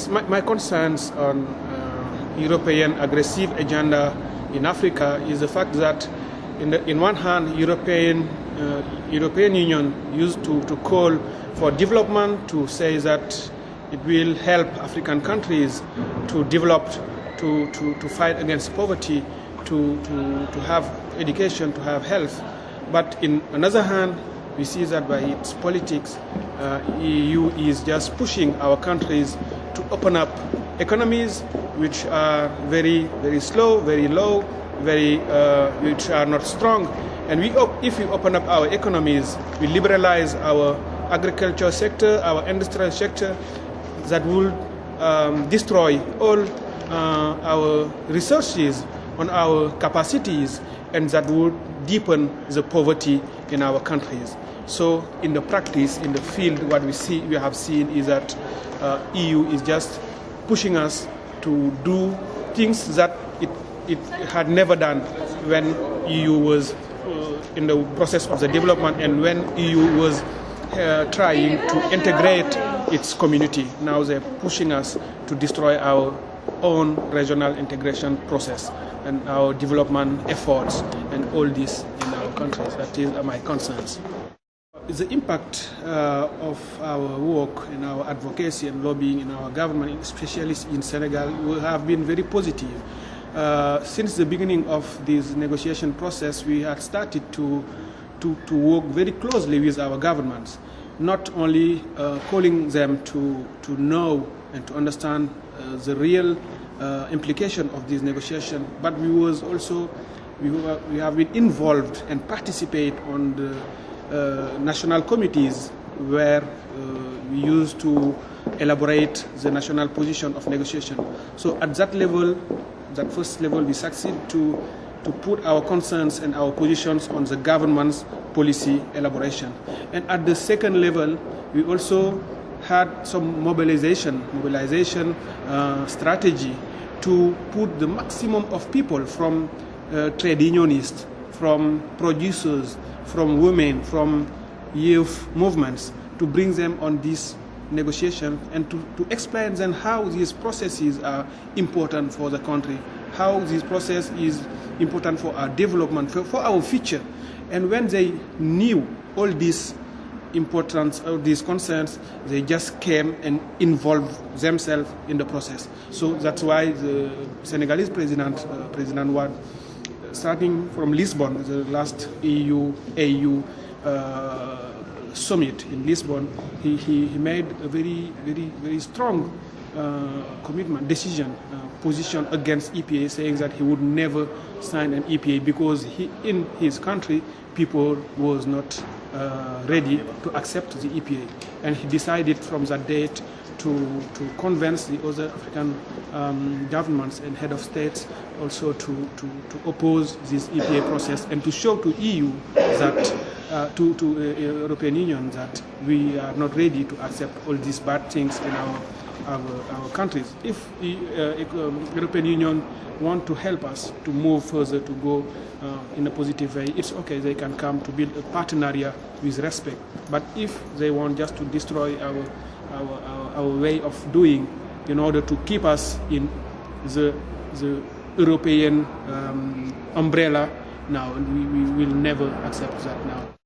My concerns on European aggressive agenda in Africa is the fact that, in one hand, European Union used to call for development, to say that it will help African countries to develop, to fight against poverty, to have education, to have health. But in another hand, we see that by its politics, EU is just pushing our countries to open up economies which are very, very slow, very low, which are not strong. And if we open up our economies, we liberalize our agriculture sector, our industrial sector, that will destroy all our resources on our capacities, and that would deepen the poverty in our countries. So in the practice, in the field, what we have seen is that EU is just pushing us to do things that it had never done when EU was in the process of the development, and when EU was trying to integrate its community. Now they're pushing us to destroy our own regional integration process and our development efforts and all this in our countries. That is my concerns. The impact of our work in our advocacy and lobbying in our government, especially in Senegal, will have been very positive. Since the beginning of this negotiation process, we had started to work very closely with our governments, not only calling them to know and to understand the real implication of this negotiation, but we have been involved and participate on the national committees where we used to elaborate the national position of negotiation. So at that level, that first level, we succeed to put our concerns and our positions on the government's policy elaboration. And at the second level, we also had some mobilization strategy to put the maximum of people, from trade unionists, from producers, from women, from youth movements, to bring them on this negotiation and to explain them how these processes are important for the country, how this process is important for our development, for our future. And when they knew all this importance of these concerns, they just came and involved themselves in the process. So that's why the Senegalese President Wade, starting from Lisbon, the last EU-AU summit in Lisbon, he made a very, very, very strong commitment, position against EPA, saying that he would never sign an EPA because in his country, people was not ready to accept the EPA. And he decided from that date to convince the other African governments and head of states also to oppose this EPA process, and to show to EU that, to European Union, that we are not ready to accept all these bad things in our countries. If the European Union want to help us to move further, to go in a positive way, it's okay, they can come to build a partnership with respect. But if they want just to destroy our way of doing in order to keep us in the European umbrella, now we will never accept that now.